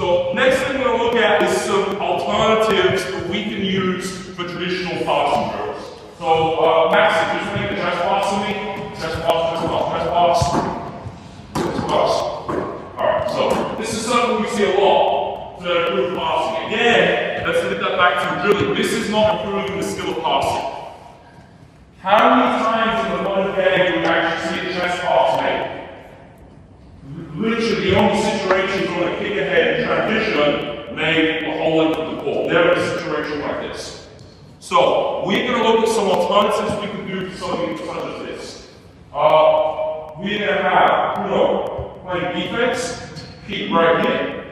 So next thing we're going to look at is some alternatives that we can use for traditional passing drills. So Maxi, just make the chest pass to me. Chest pass, chest pass, chest pass. Chest pass. Alright, so this is something we see a lot to improve passing. Again, let's link that back to drilling. This is not improving the skill of passing. How many times in the one day do we actually see a chest pass made? Literally the only situations when a kick ahead and transition made the whole length of the ball. Never a situation like this. So we're going to look at some alternatives we can do for something such as this. We're going to have Bruno playing defense, keep right here.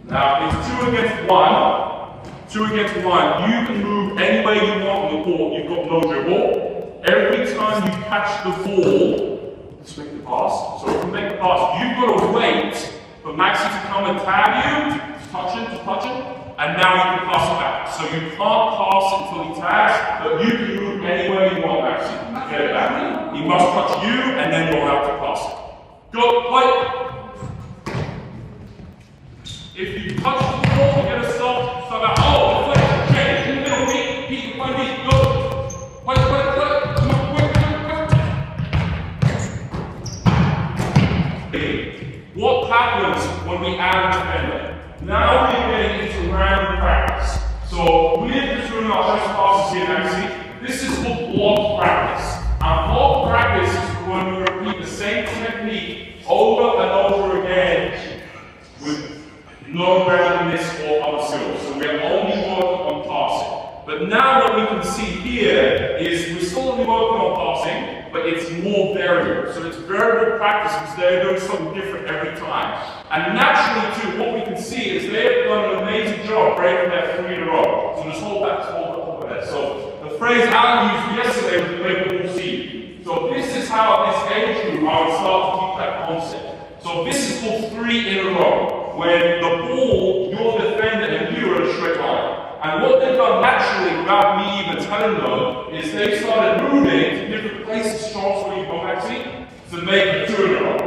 Now it's 2 against 1. 2 against 1. You can move any way you want on the court. You've got no dribble. Every time you catch the ball, let's make the pass. So if we make the pass, you've got to wait for Maxi to come and tag you, to touch it, and now you can pass it back. So you can't pass until he tags, but you can move any way you want, Maxi. Get it back. He must touch you, and then you're allowed to pass it. Go, play. If you touch the ball, you're going to stop. So about, oh, play, change, in the middle, beat, play, beat, go. Play, play, play. What happens when we add a defender? Now we're getting into random practice. So we're just doing our chest passes here, Maxi. This is called block practice. And block practice is when we repeat the same technique over and over again with no randomness or other skills. So we're only working on passing. But now what we can see here is we're still only working on passing, but it's more variable. So it's variable practice because they're doing something different every time. And naturally too, what we can see is they've done an amazing job breaking that 3 in a row. So just hold that over there. So the phrase Alan used yesterday was play ball seed. So this is how at this age group I would start to teach that concept. So this is called 3 in a row, when the ball, your defender and you are in a straight line. And what they've done naturally, without me even telling them, is they started moving to different places, Charles, where you go Maxi, to make a 2 in a row.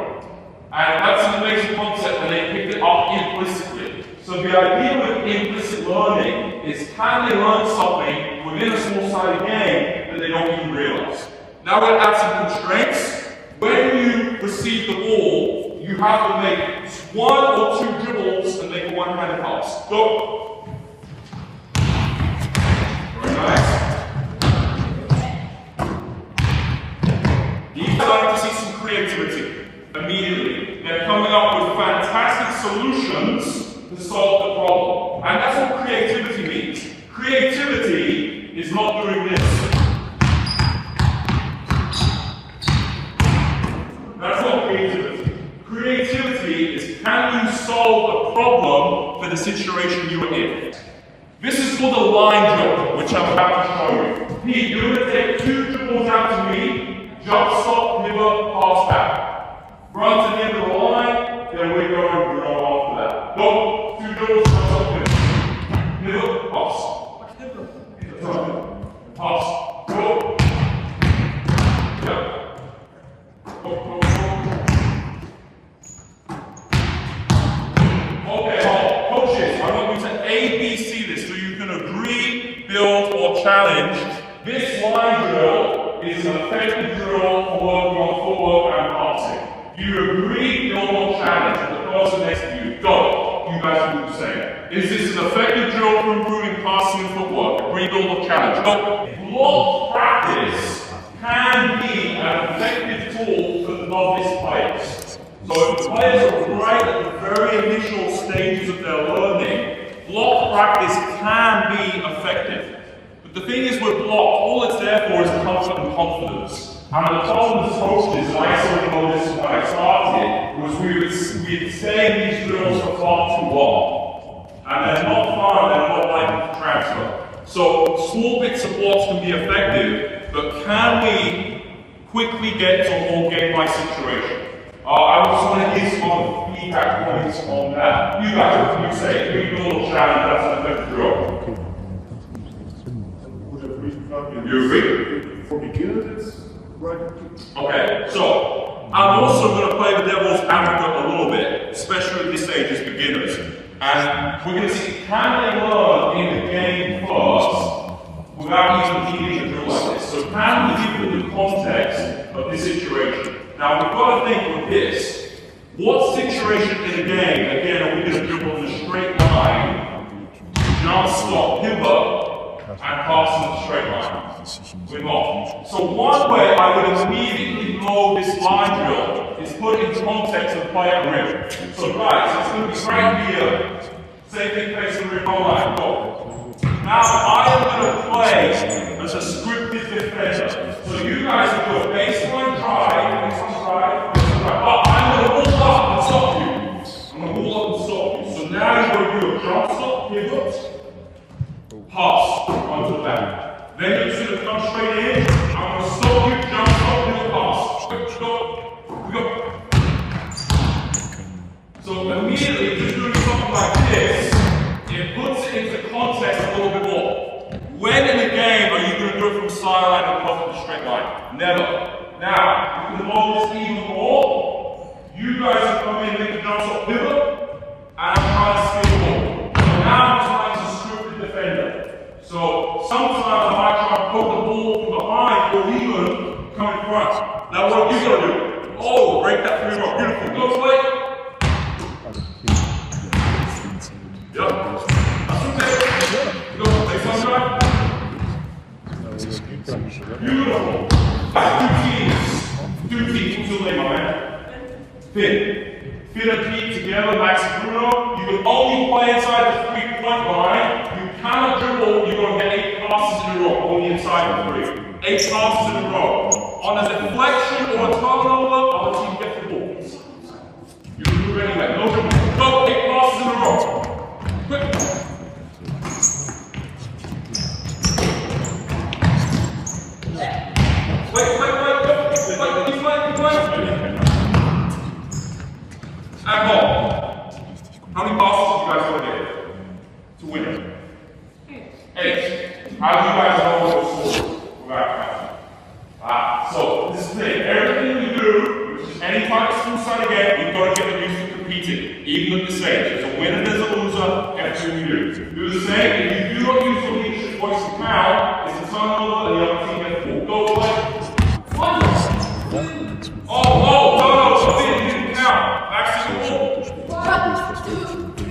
And that's an amazing concept, and they picked it up implicitly. So the idea with implicit learning is can they learn something within a small-sided game that they don't even realize. Now we're going to add some constraints. When you receive the ball, you have to make 1 or 2 dribbles and make a one-handed pass. Go. You're starting to see some creativity immediately. They're coming up with fantastic solutions to solve the problem. And that's what creativity means. Creativity is not doing this. That's not creativity. Creativity is can you solve a problem for the situation you are in. This is called a line drill, which I'm about to show you. Pete, you're going to take 2 dribbles out to me, jump, stop, pivot, pass back. Run to the end of the line, then we're going to go after that. Go, 2 dribbles, jump, stop, pivot, pass. Pass. Go. Yep. Go, go, go. Okay, coaches, I want you to ABC this so you can agree, build, or challenge. This line drill is an effective drill for working on footwork and passing. You agree, build, or challenge the person next to you. Go. You guys do the same. Is this an effective drill for improving passing and footwork? Agree, build, or challenge? Go. Block practice can be an effective tool for the novice players. So if the players are right at the very initial stages of their learning, block practice can be effective. But the thing is with block, all it's there for is comfort and confidence. And the problem with coaches, and I sort of know this when I started, was we'd stay in these drills for far too long. And they're not fun, they're not likely to transfer. So small bits of blocks can be effective, but can we quickly get to a more game-like situation? I just want to give some feedback points on that. You guys, what can you say? If you build a challenge, that's an effective drill. You agree? For beginners, right? Okay, so I'm also going to play the devil's advocate a little bit, especially at this stage as beginners. And we're going to see, can they learn in the game first without even needing a drill like this? So can we give them the context of this situation? Now we've got to think with this. What situation in the game, again, are we going to dribble in a straight line, jump, stop, pivot, and pass in a straight line? We're not. So one way I would immediately know this line drill is put in context of play at rim. So guys, it's going to be right here. Same thing face the rim line. Go. Now I am going to play as a scripted defender. So you guys will do a baseline drive, but I'm going to wall up and stop you. I'm going to wall up and stop you. So now you're going to do a jump stop, pivot, pass onto the back. Then you're just going to come straight in. I'm going to stop you, jump stop, pivot, pass. Go. So immediately, just doing something like this, it puts it into context a little bit more. When in the game are you going to do it from sideline and across the straight line? Never. Now, you can hold this even more. You guys have come in, make a jump stop, pivot, and I'm trying to steal the ball. So now I'm trying to script the defender. So sometimes I might try and poke the ball from behind or even come in front. Now what are you going to do? Oh, break that 3-rock. Beautiful. Go play. Yep. That's okay. Go. Take some drive. Beautiful. Two teams until they, my man. Fit and feet together, Max and Bruno. You can only play inside the 3-point line. You cannot dribble, you're going to get 8 passes in a row, only inside the 3. 8 passes in a row. On a deflection or a turnover, our team gets the ball. You can move anywhere, no dribble. Go, 8 passes in a row. Quick. Wait. And ball. How many passes do you guys want to get to win it? 8. How do you guys know what the score is? So this is the thing. Everything we do, which is any type of school side again, you've got to get them used to competing, even at this age. There's a winner, there's a loser, and two you do. Do the same. If you do not use your leadership voice to count, it's a turnover and the other team gets the ball. Go play. No, you didn't count. Back to the ball. 1, 2, 3.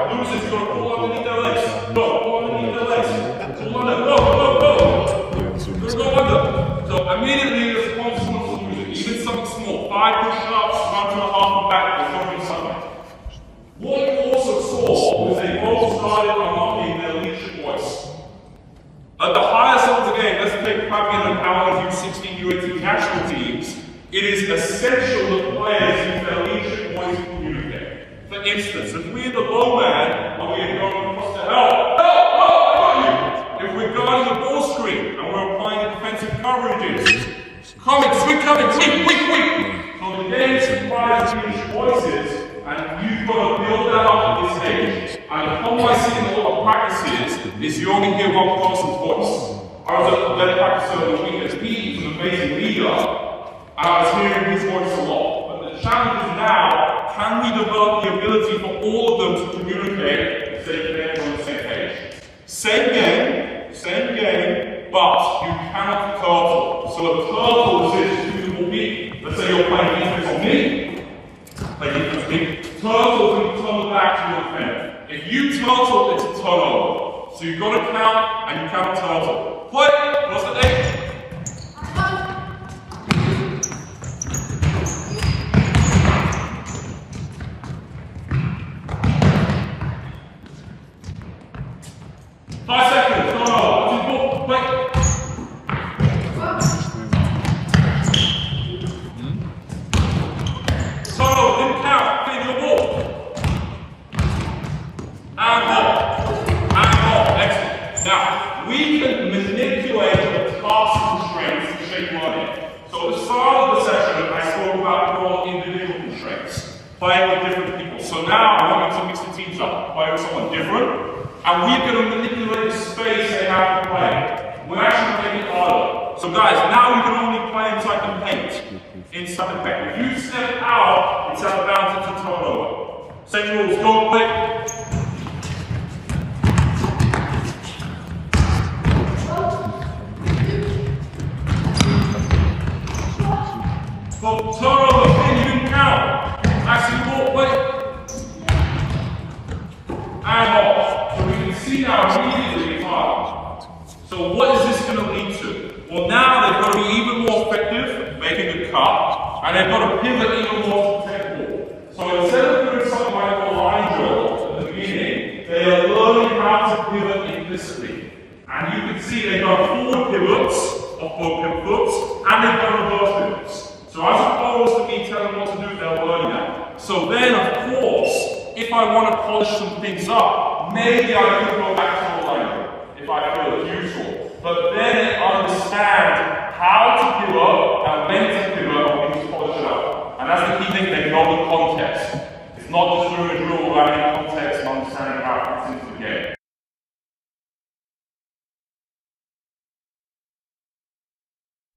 Losers, you're going to pull underneath their legs. Go, pull underneath their legs. Pull under, go. You're going to go under. So immediately there's a consequence of losing. Even something small. 5 push-ups, 1.5 and back, there's going to be something. What you also saw was they both started unlocking their leadership voice. At the highest level of the game, let's take Pavian and Power of U16 U18 national teams. It is essential that players use their leadership voice to communicate. For instance, if we're the low man and we're going across the help, I got you! If we're guarding the ball screen and we're applying defensive coverages, we're coming, quick! So the game requires leadership voices, and you've got to build that up at this stage. And the problem I see in a lot of practices is you only hear one person's voice. I was at the practice over the week at Pete, who's an amazing leader, and I was hearing his voice a lot. But the challenge is now, can we develop the ability for all of them to communicate so they're on the same page? Same game, but you cannot turtle. So a turtle is who will be. Let's say you're playing defense on me. Turtle can turn back to your defender. If you turtle, it's a turnover. So you've got to count and you cannot turtle. Play! What's the name? 5 seconds, no, wait. So, didn't count, feed your ball. And ball, excellent. Now, we can manipulate the task constraints to shape learning. So at the start of the session, I spoke about more individual constraints, playing with different people. So now, I want you to mix the teams up, play with someone different. And we're going to manipulate the space they have to play. When I So guys, now you can only play inside the paint, inside the paint. If you step out, it's out of bounds, it's a turnover. Same rules, go quick. So turnover, can you count? Actually, walk quick. And off. So we can see now immediately it's hard. So what is this going to lead to? Well, now they've got to be even more effective making the cut, and they've got to pivot even more to the technical. So instead of doing something like a line drill at the beginning, they are learning how to pivot implicitly. And you can see they've got forward pivots of both pivots, and they've got reverse pivots. So as opposed to me telling them what to do, they're learning that. So then, of course, if I want to polish some things up, maybe I could go back to the line if I feel it's useful. But then they understand how to pivot and when to pivot when to polish it up. And that's the key thing, they know the context. It's not just doing a drill without any context and understanding how